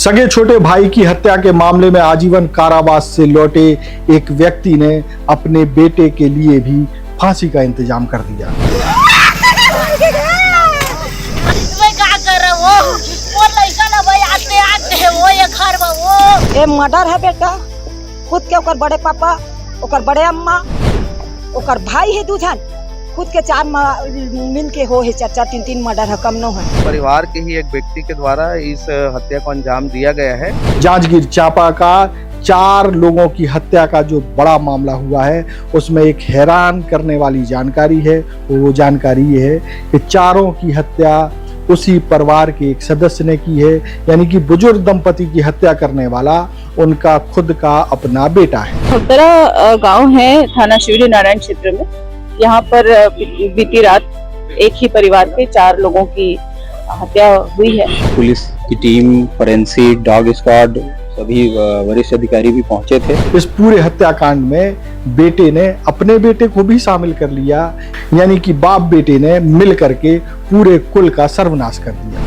सगे छोटे भाई की हत्या के मामले में आजीवन कारावास से लौटे एक व्यक्ति ने अपने बेटे के लिए भी फांसी का इंतजाम कर दिया। ये मर्डर है बेटा, खुद के ओकर बड़े पापा, ओकर बड़े अम्मा, ओकर भाई है दूजन, खुद के चार मिल के हो है चार तीन मर्डर है, कम न है। परिवार के ही एक व्यक्ति के द्वारा इस हत्या को अंजाम दिया गया है। जांजगीर चांपा का 4 लोगों की हत्या का जो बड़ा मामला हुआ है उसमें एक हैरान करने वाली जानकारी है। वो जानकारी ये है कि चारों की हत्या उसी परिवार के एक सदस्य ने की है, यानी कि बुजुर्ग दंपति की हत्या करने वाला उनका खुद का अपना बेटा है। भक्तरा गांव है थाना शिवरी नारायण क्षेत्र में। यहाँ पर बीती रात एक ही परिवार के 4 लोगों की हत्या हुई है। पुलिस की टीम, फोरेंसिक, डॉग स्क्वाड, सभी वरिष्ठ अधिकारी भी पहुंचे थे। इस पूरे हत्याकांड में बेटे ने अपने बेटे को भी शामिल कर लिया, यानी कि बाप बेटे ने मिल करके पूरे कुल का सर्वनाश कर दिया।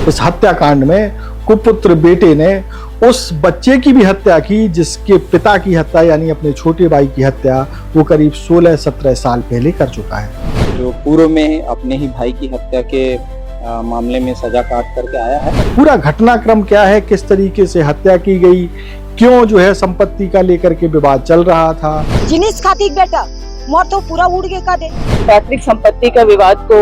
इस हत्याकांड में कुपुत्र बेटे ने उस बच्चे की भी हत्या की जिसके पिता की हत्या यानी अपने छोटे भाई की हत्या वो करीब 16-17 साल पहले कर चुका है। जो पूर्व में अपने ही भाई की हत्या के मामले में सजा काट करके आया है। पूरा घटनाक्रम क्या है, किस तरीके से हत्या की गई, क्यों जो है संपत्ति का लेकर के विवाद चल रहा था। जिनिस खातिर बेटा मोर तो पूरा उड़ गए का दे। पैतृक संपत्ति का विवाद को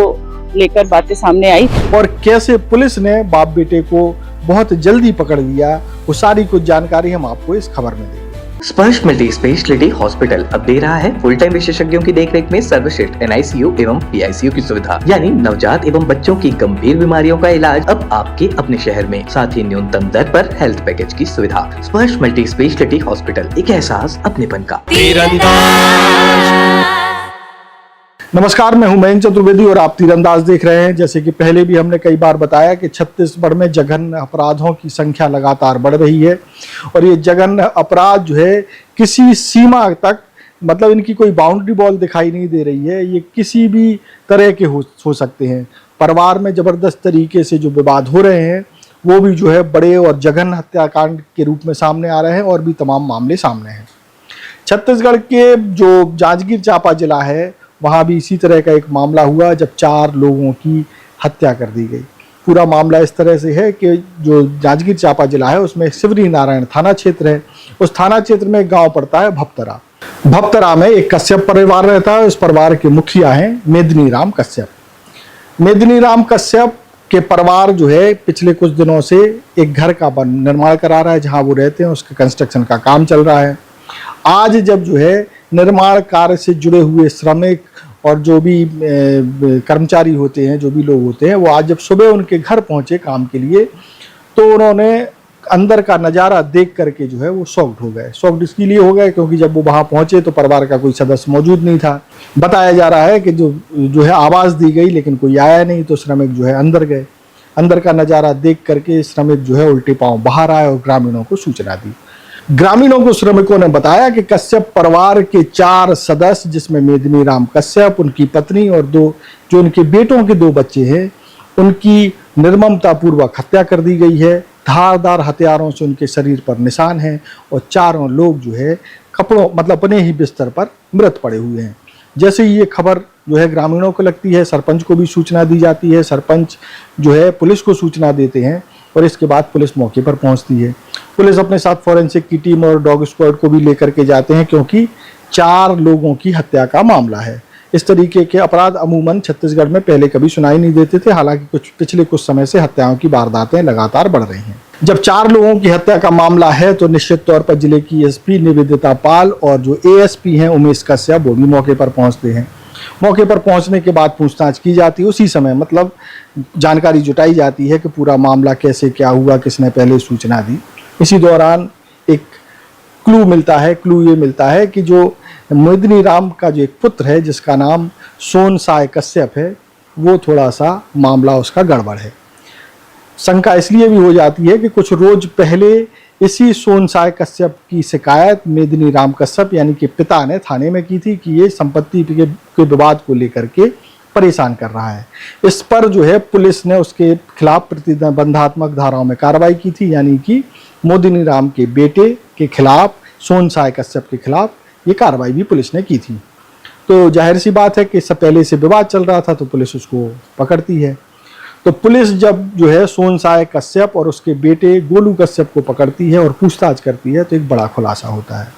लेकर बातें सामने आई और कैसे पुलिस ने बाप बेटे को बहुत जल्दी पकड़ लिया, वो सारी कुछ जानकारी हम आपको इस खबर में देंगे। स्पर्श मल्टी स्पेशलिटी हॉस्पिटल अब दे रहा है फुल टाइम विशेषज्ञों की देखरेख में सर्वश्रेष्ठ NICU एवं PICU की सुविधा, यानी नवजात एवं बच्चों की गंभीर बीमारियों का इलाज अब आपके अपने शहर में, साथ ही न्यूनतम दर पर हेल्थ पैकेज की सुविधा। स्पर्श मल्टी स्पेशलिटी हॉस्पिटल, एक एहसास अपनेपन का। नमस्कार, मैं हूं मयंक चतुर्वेदी और आप तीरंदाज देख रहे हैं। जैसे कि पहले भी हमने कई बार बताया कि छत्तीसगढ़ में जघन्य अपराधों की संख्या लगातार बढ़ रही है और ये जघन्य अपराध जो है किसी सीमा तक, मतलब इनकी कोई बाउंड्री वॉल दिखाई नहीं दे रही है। ये किसी भी तरह के हो सकते हैं। परिवार में जबरदस्त तरीके से जो विवाद हो रहे हैं वो भी जो है बड़े और जघन्य हत्याकांड के रूप में सामने आ रहे हैं और भी तमाम मामले सामने हैं। छत्तीसगढ़ के जो जांजगीर चांपा जिला है वहाँ भी इसी तरह का एक मामला हुआ जब 4 लोगों की हत्या कर दी गई। पूरा मामला इस तरह से है कि जो जांजगीर चांपा जिला है उसमें शिवरी नारायण थाना क्षेत्र है। उस थाना क्षेत्र में एक गांव पड़ता है भक्तरा। भक्तरा में एक कश्यप परिवार रहता है। उस परिवार के मुखिया हैं मेदिनी राम कश्यप। मेदिनी राम कश्यप के परिवार जो है पिछले कुछ दिनों से एक घर का निर्माण करा रहा है जहाँ वो रहते हैं, उसके कंस्ट्रक्शन का काम चल रहा है। आज जब जो है निर्माण कार्य से जुड़े हुए श्रमिक और जो भी कर्मचारी होते हैं, जो भी लोग होते हैं, वो आज जब सुबह उनके घर पहुंचे काम के लिए तो उन्होंने अंदर का नज़ारा देख करके जो है वो शॉक्ड हो गए। शॉक्ड इसके लिए हो गए क्योंकि जब वो वहाँ पहुंचे तो परिवार का कोई सदस्य मौजूद नहीं था। बताया जा रहा है कि जो है आवाज़ दी गई लेकिन कोई आया नहीं, तो श्रमिक जो है अंदर गए। अंदर का नज़ारा देख करके श्रमिक जो है उल्टे पाँव बाहर आए और ग्रामीणों को सूचना दी। ग्रामीणों को श्रमिकों ने बताया कि कश्यप परिवार के 4 सदस्य, जिसमें मेदिनी राम कश्यप, उनकी पत्नी और जो उनके बेटों के 2 बच्चे हैं, उनकी निर्ममता पूर्वक हत्या कर दी गई है। धारदार हथियारों से उनके शरीर पर निशान हैं और चारों लोग जो है कपड़ों मतलब अपने ही बिस्तर पर मृत पड़े हुए हैं। जैसे ही ये खबर जो है ग्रामीणों को लगती है, सरपंच को भी सूचना दी जाती है। सरपंच जो है पुलिस को सूचना देते हैं और इसके बाद पुलिस मौके पर पहुंचती है। पुलिस अपने साथ फोरेंसिक की टीम और डॉग स्क्वाड को भी लेकर के जाते हैं क्योंकि 4 लोगों की हत्या का मामला है। इस तरीके के अपराध अमूमन छत्तीसगढ़ में पहले कभी सुनाई नहीं देते थे, हालांकि पिछले कुछ समय से हत्याओं की वारदातें लगातार बढ़ रही हैं। जब 4 लोगों की हत्या का मामला है तो निश्चित तौर पर जिले की SP निवेदिता पाल और जो ASP हैं उमेश कश्यप वो भी मौके पर पहुंचते हैं। मौके पर पहुंचने के बाद पूछताछ की जाती है। उसी समय मतलब जानकारी जुटाई जाती है कि पूरा मामला कैसे क्या हुआ, किसने पहले सूचना दी। इसी दौरान एक क्लू मिलता है। क्लू ये मिलता है कि जो मेदिनी राम का जो एक पुत्र है जिसका नाम सोन साय कश्यप है, वो थोड़ा सा मामला उसका गड़बड़ है। शंका इसलिए भी हो जाती है कि कुछ रोज पहले इसी सोन साय कश्यप की शिकायत मेदिनी राम कश्यप यानी कि पिता ने थाने में की थी कि ये संपत्ति के विवाद को लेकर के परेशान कर रहा है। इस पर जो है पुलिस ने उसके खिलाफ प्रतिबंधात्मक धाराओं में कार्रवाई की थी, यानी कि मोदिनी राम के बेटे के खिलाफ, सोन साय कश्यप के खिलाफ ये कार्रवाई भी पुलिस ने की थी। तो जाहिर सी बात है कि इससे पहले से विवाद चल रहा था तो पुलिस उसको पकड़ती है। तो पुलिस जब जो है सोन साय कश्यप और उसके बेटे गोलू कश्यप को पकड़ती है और पूछताछ करती है तो एक बड़ा खुलासा होता है।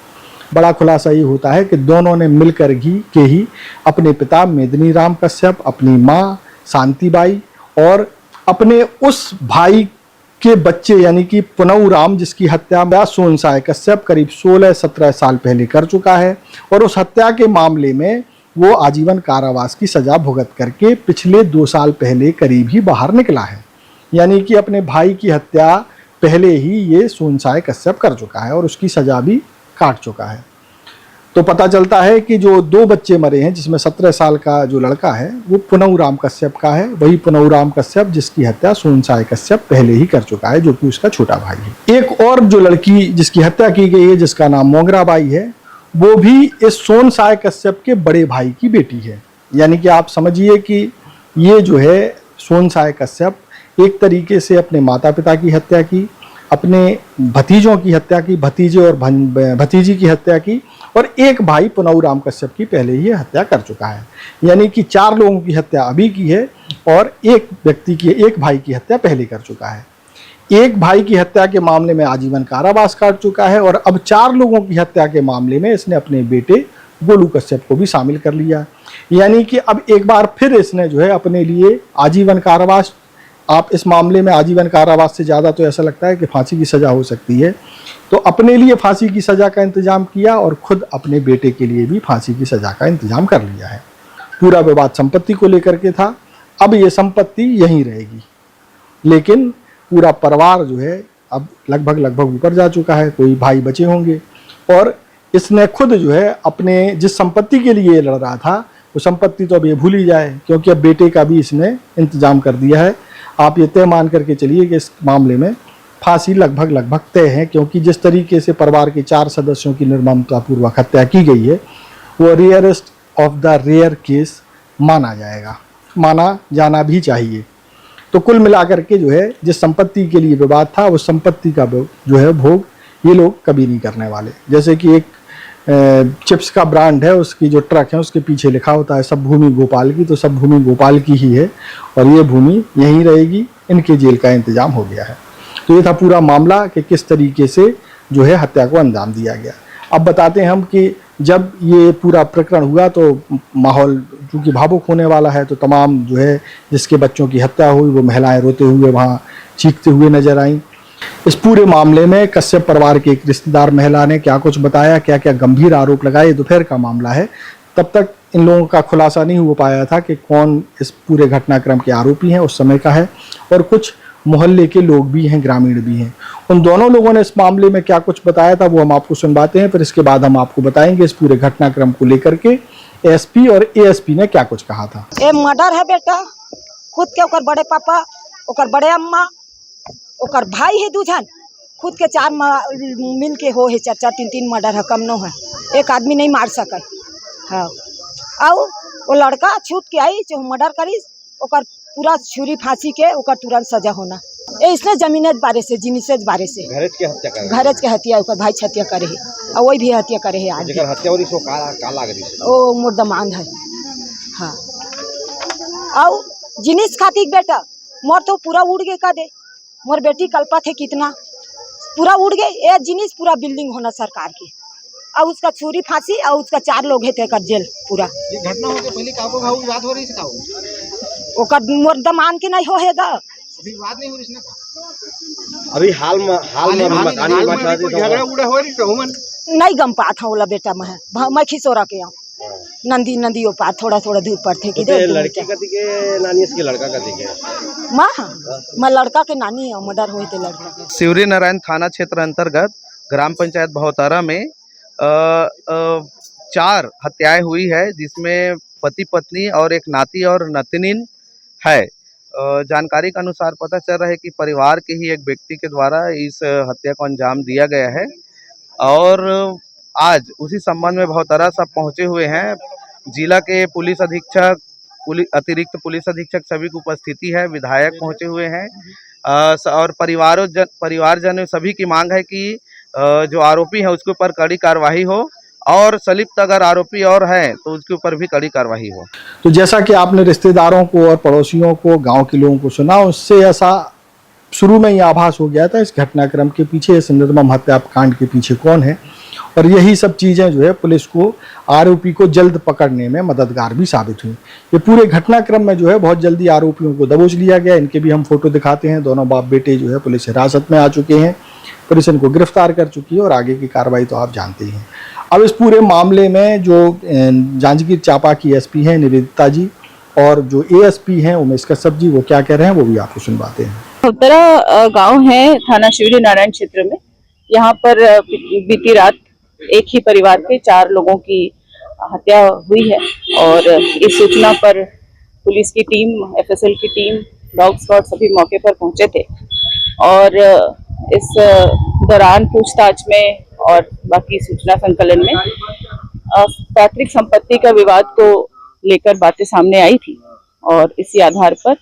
बड़ा खुलासा ये होता है कि दोनों ने मिलकर ही अपने पिता मेदिनी राम कश्यप, अपनी माँ शांतिबाई और अपने उस भाई के बच्चे यानी कि पुनऊ राम, जिसकी हत्या सोन साय कश्यप करीब 16-17 साल पहले कर चुका है, और उस हत्या के मामले में वो आजीवन कारावास की सजा भुगत करके पिछले 2 साल पहले करीब ही बाहर निकला है। यानी कि अपने भाई की हत्या पहले ही ये सोन साय कश्यप कर चुका है और उसकी सजा भी काट चुका है। तो पता चलता है कि जो 2 बच्चे मरे हैं, जिसमें 17 साल का जो लड़का है वो पुनऊ राम कश्यप का है, वही पुनऊ राम कश्यप जिसकी हत्या सोन साय कश्यप पहले ही कर चुका है, जो कि उसका छोटा भाई है। एक और जो लड़की जिसकी हत्या की गई है, जिसका नाम मोगरा बाई है, वो भी इस सोन साय कश्यप के बड़े भाई की बेटी है। यानी कि आप समझिए कि ये जो है सोन साय कश्यप एक तरीके से अपने माता पिता की हत्या की, अपने भतीजों की हत्या की, भतीजे और भतीजी की हत्या की, और एक भाई पुनऊ राम कश्यप की पहले ही हत्या कर चुका है। यानी कि 4 लोगों की हत्या अभी की है और एक भाई की हत्या पहले कर चुका है। एक भाई की हत्या के मामले में आजीवन कारावास काट चुका है और अब 4 लोगों की हत्या के मामले में इसने अपने बेटे गोलू कश्यप को भी शामिल कर लिया। यानी कि अब एक बार फिर इसने जो है अपने लिए आजीवन कारावास, आप इस मामले में आजीवन कारावास से ज़्यादा तो ऐसा लगता है कि फांसी की सज़ा हो सकती है, तो अपने लिए फांसी की सज़ा का इंतज़ाम किया और खुद अपने बेटे के लिए भी फांसी की सज़ा का इंतज़ाम कर लिया है। पूरा विवाद संपत्ति को लेकर के था। अब ये संपत्ति यहीं रहेगी, लेकिन पूरा परिवार जो है अब लगभग ऊपर जा चुका है, कोई भाई बचे होंगे, और इसने खुद जो है अपने जिस संपत्ति के लिए लड़ रहा था वो संपत्ति तो अब ये भूल ही जाए, क्योंकि अब बेटे का भी इसने इंतज़ाम कर दिया है। आप ये तय मान करके चलिए कि इस मामले में फांसी लगभग तय है, क्योंकि जिस तरीके से परिवार के 4 सदस्यों की निर्ममतापूर्वक हत्या की गई है वो rarest of the rare case माना जाना भी चाहिए। तो कुल मिलाकर के जो है जिस संपत्ति के लिए विवाद था उस संपत्ति का जो है भोग ये लोग कभी नहीं करने वाले। जैसे कि एक चिप्स का ब्रांड है, उसकी जो ट्रक है उसके पीछे लिखा होता है सब भूमि गोपाल की, तो सब भूमि गोपाल की ही है और ये भूमि यहीं रहेगी। इनके जेल का इंतजाम हो गया है। तो ये था पूरा मामला कि किस तरीके से जो है हत्या को अंजाम दिया गया। अब बताते हैं हम कि जब ये पूरा प्रकरण हुआ तो माहौल चूँकि भावुक होने वाला है, तो तमाम जो है जिसके बच्चों की हत्या हुई वो महिलाएं रोते हुए वहाँ चीखते हुए नजर आईं। इस पूरे मामले में कश्यप परिवार के एक रिश्तेदार महिला ने क्या कुछ बताया, क्या क्या गंभीर आरोप लगाए, दोपहर का मामला है। तब तक इन लोगों का खुलासा नहीं हो पाया था कि कौन इस पूरे घटनाक्रम के आरोपी हैं, उस समय का है, और कुछ मोहल्ले के लोग भी हैं, ग्रामीण भी हैं। उन दोनों लोगों ने इस मामले में क्या कुछ बताया था वो हम आपको सुनवाते हैं, फिर इसके बाद हम आपको बताएंगे इस पूरे घटनाक्रम को लेकर के एसपी और एएसपी ने क्या कुछ कहा था। ये मर्डर है बेटा, खुद के ओकर बड़े पापा, ओकर बड़े अम्मा, ओकर भाई है दूजन, खुद के 4 मिल के हो है 4-4 3-3 मर्डर है, कम न है, एक आदमी नहीं मार सके। हाँ, और वो लड़का छूट के आई जो मर्डर करी, ओकर पूरा छुरी फांसी के ओकर तुरंत सजा होना। ए इसने जमीनेज बारे से, जिनिसेज बारे से घरेज के हत्या करे, घरेज के हत्या ओकर भाई हत्या करे है और वही भी हत्या करे है। आज हत्या और इसको का लाग रही है ओ मुर्दमान है। हाँ, और जिनिस खातिर बेटा मोर तो पूरा उड़ गए का दे, मोर बेटी कल्पा थे कितना पूरा उड़ गए। ये जिनिस पूरा बिल्डिंग होना सरकार की, और उसका छुरी फांसी और उसका 4 लोग है तेकर जेल पूरा। ये घटना होके पहले काको भाऊ बात हो रही थी काऊ, ओकर मुर्दमान के नहीं होएगा, अभी बात नहीं हो रही ना। अभी हाल में मकान में झगड़ा उड़ा हो रही तो मन नहीं गम पात हूँ बेटा। मैं खिसोरा के आऊँ नंदी ओ पार थोड़ा दूर पर थे कि लड़की कथी के नानी इसके लड़का कथी के मैं लड़का के नानी है, मर्डर हुए थे लड़का के। शिवरी नारायण थाना क्षेत्र अंतर्गत ग्राम पंचायत बहुतारा में 4 हत्याएं हुई है, जिसमें पति पत्नी और एक नाती और नतनीन है। जानकारी के अनुसार पता चल रहा है कि परिवार के ही एक व्यक्ति के द्वारा इस हत्या को अंजाम दिया गया है, और आज उसी संबंध में बहुतारा सब पहुंचे हुए हैं। जिला के पुलिस अधीक्षक अतिरिक्त पुलिस अधीक्षक सभी की उपस्थिति है, विधायक पहुंचे हुए हैं और परिवारजन सभी की मांग है कि जो आरोपी है उसके ऊपर कड़ी कार्रवाई हो और संलिप्त अगर आरोपी और हैं तो उसके ऊपर भी कड़ी कार्रवाई हो। तो जैसा कि आपने रिश्तेदारों को और पड़ोसियों को, गांव के लोगों को सुना, उससे ऐसा शुरू में ही आभास हो गया था इस घटनाक्रम के पीछे, इस निर्मम हत्याकांड के पीछे कौन है। और यही सब चीज़ें जो है पुलिस को, आरोपी को जल्द पकड़ने में मददगार भी साबित हुई। ये पूरे घटनाक्रम में जो है बहुत जल्दी आरोपियों को दबोच लिया गया। इनके भी हम फोटो दिखाते हैं। दोनों बाप बेटे जो है पुलिस हिरासत में आ चुके हैं। पुलिस इनको गिरफ्तार कर चुकी है और आगे की कार्रवाई तो आप जानते ही हैं। अब इस पूरे मामले में जो जांजगीर चांपा की एसपी हैं निवेदिता जी और जो एएसपी हैं उमेश कश्यप जी, वो क्या कह रहे हैं वो भी आपको सुनवाते हैं। उत्तरा गांव है थाना शिवरी नारायण क्षेत्र में। यहाँ पर बीती रात एक ही परिवार के 4 लोगों की हत्या हुई है और इस सूचना पर पुलिस की टीम, एफएसएल की टीम, डॉग स्क्वाड सभी मौके पर पहुंचे थे और इस दौरान पूछताछ में और बाकी सूचना संकलन में पैतृक संपत्ति का विवाद को लेकर बातें सामने आई थी और इसी आधार पर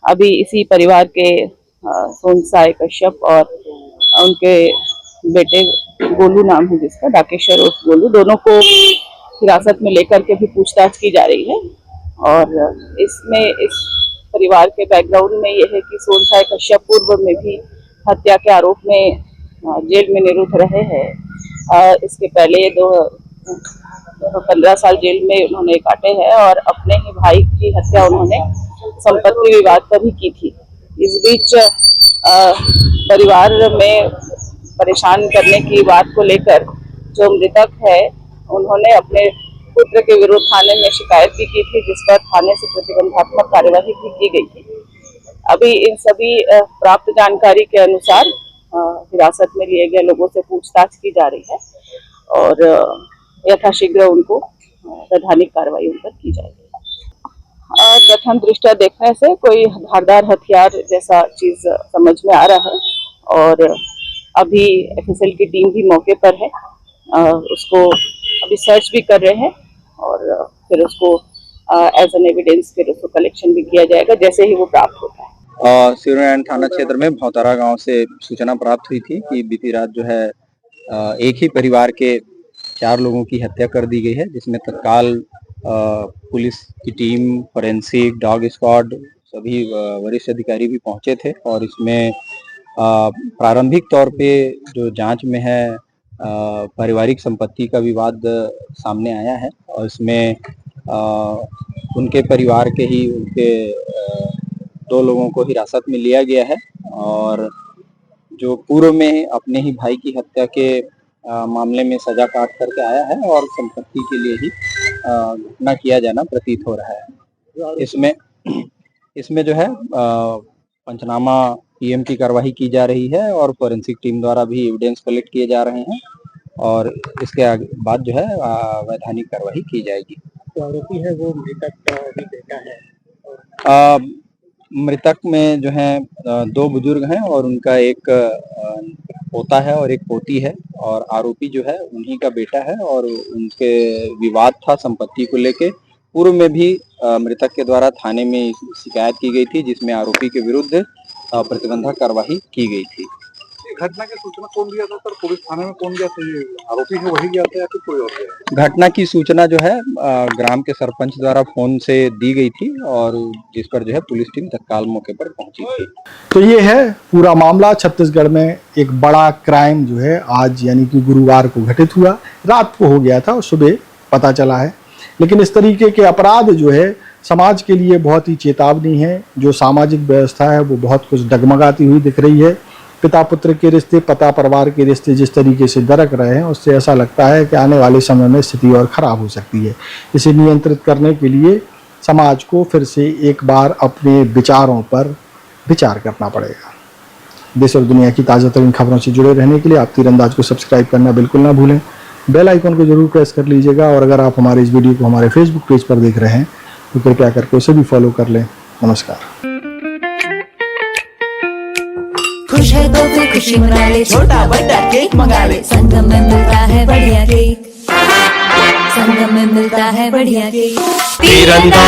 अभी इसी परिवार के सोनसाई कश्यप और उनके बेटे गोलू नाम है जिसका, डाकेश्वर उर्फ गोलू, दोनों को हिरासत में लेकर के भी पूछताछ की जा रही है। और इसमें इस परिवार के बैकग्राउंड में यह है कि सोनसाई कश्यप पूर्व में भी हत्या के आरोप में जेल में निरुद्ध रहे हैं। इसके पहले 15 साल जेल में उन्होंने काटे हैं और अपने ही भाई की हत्या उन्होंने संपत्ति विवाद पर ही की थी। इस बीच परिवार में परेशान करने की बात को लेकर जो मृतक है उन्होंने अपने पुत्र के विरुद्ध थाने में शिकायत भी की थी, जिस पर थाने से प्रतिबंधात्मक कार्यवाही भी की गई थी। अभी इन सभी प्राप्त जानकारी के अनुसार हिरासत में लिए गए लोगों से पूछताछ की जा रही है और यथाशीघ्र उनको वैधानिक कार्रवाई उन पर की जाएगी। प्रथम दृष्टया देखने से कोई धारदार हथियार जैसा चीज समझ में आ रहा है और अभी एफएसएल की टीम भी मौके पर है। उसको अभी सर्च भी कर रहे हैं और फिर उसको एज एन एविडेंस फिर उसको कलेक्शन भी किया जाएगा जैसे ही वो प्राप्त होता है। शिवनारायण थाना क्षेत्र में भौतारा गांव से सूचना प्राप्त हुई थी कि बीती रात जो है एक ही परिवार के 4 लोगों की हत्या कर दी गई है, जिसमें तत्काल पुलिस की टीम, फोरेंसिक, डॉग स्क्वाड सभी वरिष्ठ अधिकारी भी पहुंचे थे और इसमें प्रारंभिक तौर पे जो जांच में है पारिवारिक संपत्ति का विवाद सामने आया है और इसमें उनके परिवार के ही उनके 2 लोगों को हिरासत में लिया गया है और जो पूर्व में अपने ही भाई की हत्या के मामले में सजा काट करके आया है और संपत्ति के लिए ही घटना किया जाना प्रतीत हो रहा है। इसमें जो है पंचनामा पीएम की कार्रवाई की जा रही है और फोरेंसिक टीम द्वारा भी एविडेंस कलेक्ट किए जा रहे हैं और इसके बाद जो है वैधानिक कार्रवाई की जाएगी। तो आरोपी है वो मृतक का भी बेटा है। मृतक में जो है 2 बुजुर्ग हैं और उनका एक पोता है और एक पोती है और आरोपी जो है उन्हीं का बेटा है और उनके विवाद था संपत्ति को लेके। पूर्व में भी मृतक के द्वारा थाने में शिकायत की गई थी जिसमें आरोपी के विरुद्ध प्रतिबंधक कार्रवाई की गई थी। घटना की सूचना कौन दिया था सर? पुलिस थाने में कौन गया था? ये आरोपी है वही गया था या फिर कोई और गया? घटना की सूचना जो है ग्राम के सरपंच द्वारा फोन से दी गई थी और जिस पर जो है पुलिस टीम तत्काल मौके पर पहुंची थी। तो ये है पूरा मामला। छत्तीसगढ़ में एक बड़ा क्राइम जो है आज यानी कि गुरुवार को घटित हुआ। रात को हो गया था और सुबह पता चला है, लेकिन इस तरीके के अपराध जो है समाज के लिए बहुत ही चेतावनी है। जो सामाजिक व्यवस्था है वो बहुत कुछ डगमगाती हुई दिख रही है। पिता पुत्र के रिश्ते, पता परिवार के रिश्ते जिस तरीके से दरक रहे हैं उससे ऐसा लगता है कि आने वाले समय में स्थिति और ख़राब हो सकती है। इसे नियंत्रित करने के लिए समाज को फिर से एक बार अपने विचारों पर विचार करना पड़ेगा। देश और दुनिया की ताज़ा तरीन खबरों से जुड़े रहने के लिए आप तीरंदाज को सब्सक्राइब करना बिल्कुल ना भूलें। बेल आइकन को जरूर प्रेस कर लीजिएगा और अगर आप हमारे इस वीडियो को हमारे फेसबुक पेज पर देख रहे हैं तो कृपया करके उसे भी फॉलो कर लें। नमस्कार। खुश है तो फिर खुशी मना ले, छोटा बड़ा केक मंगा ले, संगम में मिलता है बढ़िया केक। संगम में मिलता है बढ़िया के तीरंदाज।